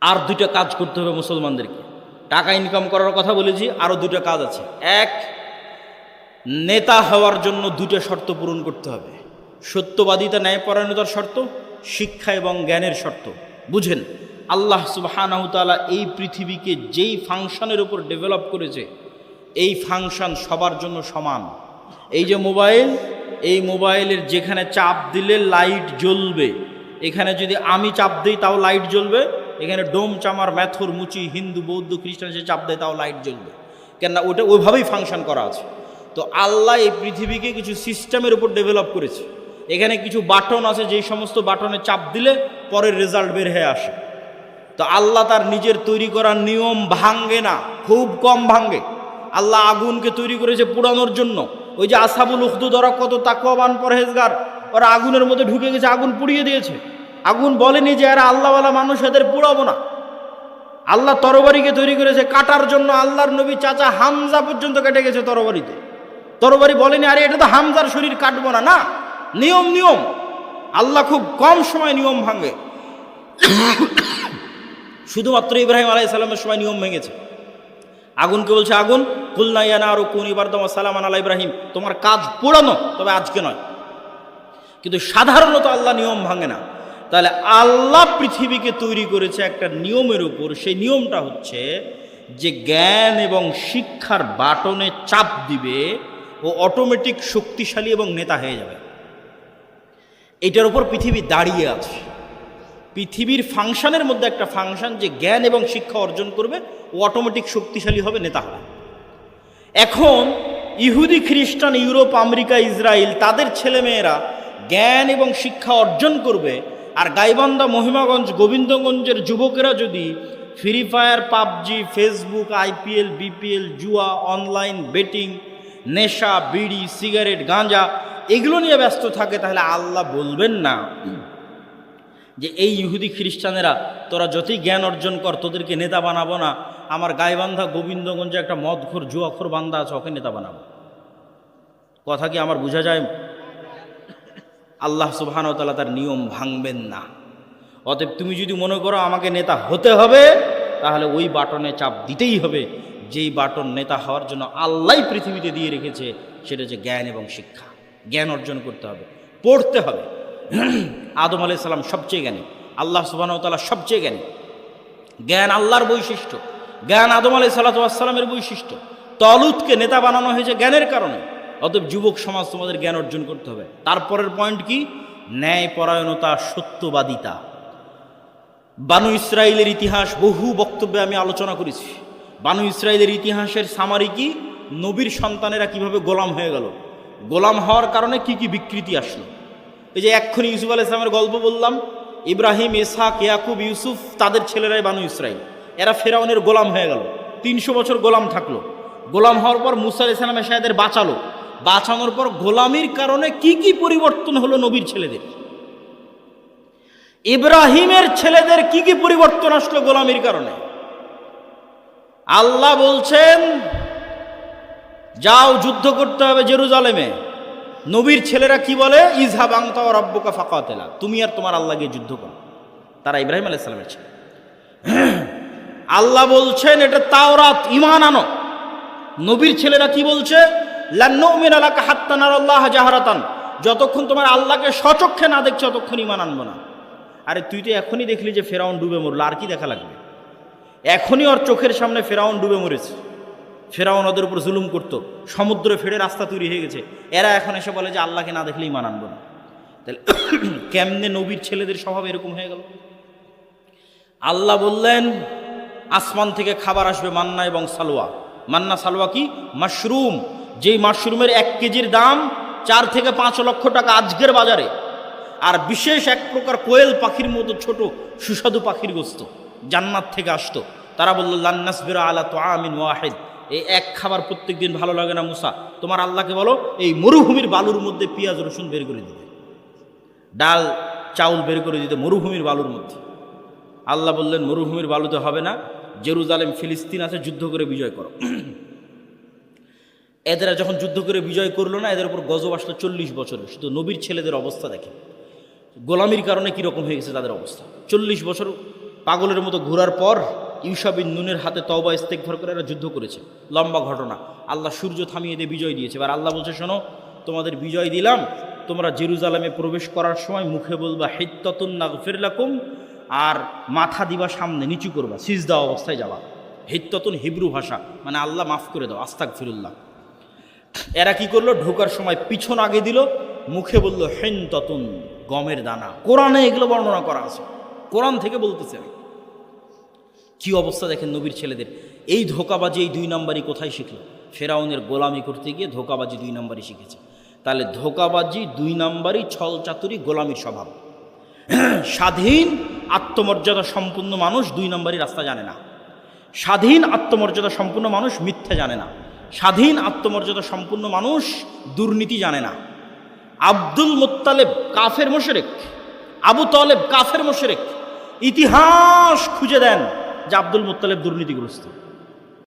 আর দুইটা কাজ করতে হবে মুসলমানদেরকে। টাকা ইনকাম করার কথা বলেছি, আরও দুটো কাজ আছে। এক, নেতা হওয়ার জন্য দুটো শর্ত পূরণ করতে হবে। সত্যবাদিতা, ন্যায়পরায়ণতার শর্ত, শিক্ষা এবং জ্ঞানের শর্ত। বুঝেন, আল্লাহ সুবহানাহু তাআলা এই পৃথিবীকে যেই ফাংশনের উপর ডেভেলপ করেছে, এই ফাংশন সবার জন্য সমান। এই যে মোবাইল, এই মোবাইলের যেখানে চাপ দিলে লাইট জ্বলবে, এখানে যদি আমি চাপ দিই তাও লাইট জ্বলবে। এখানে ডোম, চামার, ম্যাথর, মুচি, হিন্দু, বৌদ্ধ, খ্রিস্টান যে চাপ দেয় তাও লাইট জ্বলবে। কেননা ওটা ওইভাবেই ফাংশন করা আছে। তো আল্লাহ এই পৃথিবীকে কিছু সিস্টেমের উপর ডেভেলপ করেছে। এখানে কিছু বাটন আছে, যেই সমস্ত বাটনে চাপ দিলে পরের রেজাল্ট বের হয়ে আসে। তো আল্লাহ তার নিজের তৈরি করা নিয়ম ভাঙ্গে না, খুব কম ভাঙ্গে। আল্লাহ আগুনকে তৈরি করেছে পোড়ানোর জন্য। ওই যে আসহাবুল উখদুদ, ওরা কত তাকওয়াবান পরহেজগার, ওরা আগুনের মধ্যে ঢুকে গেছে, আগুন পুড়িয়ে দিয়েছে। আগুন বলেনি যে এরা আল্লাহওয়ালা মানুষ, এদের পুড়াবো না। আল্লাহ তরবারিকে তৈরি করেছে কাটার জন্য। আল্লাহর নবী চাচা হামজা পর্যন্ত কেটে গেছে তরবারিতে। তরবারি বলেনি আরে এটা তো হামজার শরীর, কাটবো না। না, নিয়ম নিয়ম। আল্লাহ খুব কম সময় নিয়ম ভাঙে। শুধুমাত্র ইব্রাহিম আলাইহিস সালামের সময় নিয়ম ভেঙেছে। আগুনকে বলছে, আগুন কুলনা ইয়া নারু কুনি বারদাম ওয়া সালামান আলা ইব্রাহিম, তোমার কাজ পোড়ানো, তবে আজকে নয়। কিন্তু সাধারণত আল্লাহ নিয়ম ভাঙে না। তাহলে আল্লাহ পৃথিবীকে তৈরি করেছে একটা নিয়মের উপর। সেই নিয়মটা হচ্ছে যে জ্ঞান এবং শিক্ষার বাটনে চাপ দিবে, ও অটোমেটিক শক্তিশালী এবং নেতা হয়ে যাবে। এটার উপর পৃথিবী দাঁড়িয়ে আছে। পৃথিবীর ফাংশনের মধ্যে একটা ফাংশন, যে জ্ঞান এবং শিক্ষা অর্জন করবে, ও অটোমেটিক শক্তিশালী হবে, নেতা হবে। এখন ইহুদি, খ্রিস্টান, ইউরোপ, আমেরিকা, ইসরায়েল, তাদের ছেলেমেয়েরা জ্ঞান এবং শিক্ষা অর্জন করবে। আর গাইবান্ধা, মহিমাগঞ্জ, গোবিন্দগঞ্জের যুবকেরা যদি free fire, PUBG, Facebook, IPL, BPL, জুয়া, অনলাইন বেটিং, নেশা, বিড়ি, সিগারেট, গাঁজা এগুলো নিয়ে ব্যস্ত থাকে, তাহলে আল্লাহ বলবেন না যে এই ইহুদি খ্রিস্টানেরা তোরা যতই জ্ঞান অর্জন কর, তোদেরকে নেতা বানাবো না। আমার গাইবান্ধা, গোবিন্দগঞ্জে একটা মদখোর, জুয়াখোর বান্দা আছে, ওকে নেতা বানাবো। কথা কি আমার বোঝা যায়? আল্লাহ সুবহানাহু ওয়া তাআলা তার নিয়ম ভাঙবেন না। অতএব তুমি যদি মনে করো আমাকে নেতা হতে হবে, তাহলে ওই বাটনে চাপ দিতেই হবে যেই বাটন নেতা হওয়ার জন্য আল্লাহ পৃথিবীতে দিয়ে রেখেছে, সেটা হচ্ছে জ্ঞান এবং শিক্ষা। জ্ঞান অর্জন করতে হবে, পড়তে হবে। আদম আলাইহিস সালাম সবচেয়ে জ্ঞানী, আল্লাহ সুবহানাহু ওয়া তাআলা সবচেয়ে জ্ঞানী। জ্ঞান আল্লাহর বৈশিষ্ট্য, জ্ঞান আদম আলাইহিস সালামের বৈশিষ্ট্য। তলুতকে নেতা বানানো হয়েছে জ্ঞানের কারণে। অতএব যুবক সমাজ, তোমাদের জ্ঞান অর্জন করতে হবে। তারপরের পয়েন্ট কি? ন্যায়পরায়ণতা, সত্যবাদিতা। বানু ইসরাইলের ইতিহাস বহু বক্তব্যে আমি আলোচনা করেছি। বানু ইসরাইলের ইতিহাসের সামারি কি? নবীর সন্তানেরা কিভাবে গোলাম হয়ে গেল, গোলাম হওয়ার কারণে কি কি বিকৃতি আসলো। এই যে এক্ষুনি ইউসুফ আলাইহিস সালামের গল্প বললাম, ইব্রাহিম, ইসহাক, ইয়াকুব, ইউসুফ, তাদের ছেলেরাই বানু ইসরাইল। এরা ফেরাউনের গোলাম হয়ে গেল, 300 বছর গোলাম থাকলো। গোলাম হওয়ার পর মুসা আলাইহিস সালাম এসে এদের বাঁচালো। বাঁচানোর পর গোলামির কারণে কি কি পরিবর্তন হলো নবীর ছেলেদের। ইব্রাহিমের ছেলেদের কি কি পরিবর্তন আসলো গোলামির কারণে। আল্লাহ বলছেন যাও যুদ্ধ করতে হবে জেরুজালেমে। নবীর ছেলেরা কি বলে? ইযহাব আনতা ওয়া রাব্বুকা ফাকাতিলা, তুমি আর তোমার আল্লাহ গিয়ে যুদ্ধ করো। তারা ইব্রাহিম আলাইহিস সালামের ছেলে। আল্লাহ বলছেন এটা তাওরাত, ঈমান আনো। নবীর ছেলেরা কি বলছে? লান নুমিনা লাকা হাত্তা নারাল্লাহা জাহরাতান, যতক্ষণ তোমার আল্লাহকে স্বচক্ষে না দেখছো ততক্ষণ ঈমান আনবো না। আরে তুই তো এখনই দেখলি যে ফেরাউন ডুবে মরলো, আর কি দেখা লাগবে? এখনই ওর চোখের সামনে ফেরাউন ডুবে মরেছে। ফেরাউন ওদের উপর জুলুম করতো, সমুদ্র ফেড়ে রাস্তা তৈরি হয়ে গেছে। এরা এখন এসে বলে যে আল্লাহকে না দেখলেই ঈমান আনবো না। তাহলে কেমনে নবীর ছেলেদের স্বভাব এরকম হয়ে গেল? আল্লাহ বললেন আসমান থেকে খাবার আসবে, মান্না এবং সালোয়া। মান্না সালোয়া কি? মাশরুম। যেই মাশরুমের 1 কেজির দাম 4 থেকে 5 লক্ষ টাকা আজকের বাজারে। আর বিশেষ এক প্রকার কোয়েল পাখির মতো ছোট সুস্বাদু পাখির গোস্ত জান্নাত থেকে আসতো। তারা বলল লান নাসবিরা আলা তুআমিন ওয়াহিদ, এই এক খাবার প্রত্যেক দিন ভালো লাগে না মুসা, তোমার আল্লাহকে বলো এই মরুভূমির বালুর মধ্যে পেঁয়াজ রসুন বের করে দিতে, ডাল চাউল বের করে দিতে মরুভূমির বালুর মধ্যে। আল্লাহ বললেন মরুভূমির বালুতে হবে না, জেরুজালেম ফিলিস্তিন আছে, যুদ্ধ করে বিজয় করো। এদের যখন যুদ্ধ করে বিজয় করলো না, এদের উপর গজব আসলো 40 বছরের। শুধু নবীর ছেলেদের অবস্থা দেখে, গোলামির কারণে কীরকম হয়ে গেছে তাদের অবস্থা। 40 বছর পাগলের মতো ঘোরার পর ইউশা বিন নুনের হাতে তওবা ইস্তেগফার করে এরা যুদ্ধ করেছে। লম্বা ঘটনা। আল্লাহ সূর্য থামিয়ে দিয়ে বিজয় দিয়েছে। এবার আল্লাহ বলছে, শোনো, তোমাদের বিজয় দিলাম, তোমরা জেরুজালেমে প্রবেশ করার সময় মুখে বলবা হিত্তাতুন নাগফির লাকুম, আর মাথা দিবা সামনে, নিচু করবা, সিজদা অবস্থায় যাবা। হিত্তাতুন হিব্রু ভাষা, মানে আল্লাহ মাফ করে দাও, আস্তাগফিরুল্লাহ। এরা কি করলো, ঢোকার সময় পিছন আগে দিল, মুখে বলল হিনতাতুন, গমের দানা। কোরআনে এগুলো বর্ণনা করা আছে, কোরআন থেকে বলতেছে। কি অবস্থা দেখেন নবীর ছেলেদের। এই ধোকাবাজি, এই 2 নম্বরই কোথায় শিখলো? ফেরাউনের গোলামি করতে গিয়ে ধোকাবাজি 2 নম্বরই শিখেছে। তাহলে ধোকাবাজি 2 নম্বরই, ছল চাতুরি, গোলামির স্বভাব। স্বাধীন আত্মমর্যাদা সম্পূর্ণ মানুষ 2 নম্বরই রাস্তা জানে না। স্বাধীন আত্মমর্যাদা সম্পূর্ণ মানুষ মিথ্যা জানে না। স্বাধীন আত্মমর্যাদা সম্পূর্ণ মানুষ দুর্নীতি জানে না। আব্দুল মুত্তালেব কাফের মুশরিক, আবু তালেব কাফের মুশরিক। ইতিহাস খুঁজে দেন যে আব্দুল মুত্তালেব দুর্নীতিগ্রস্ত।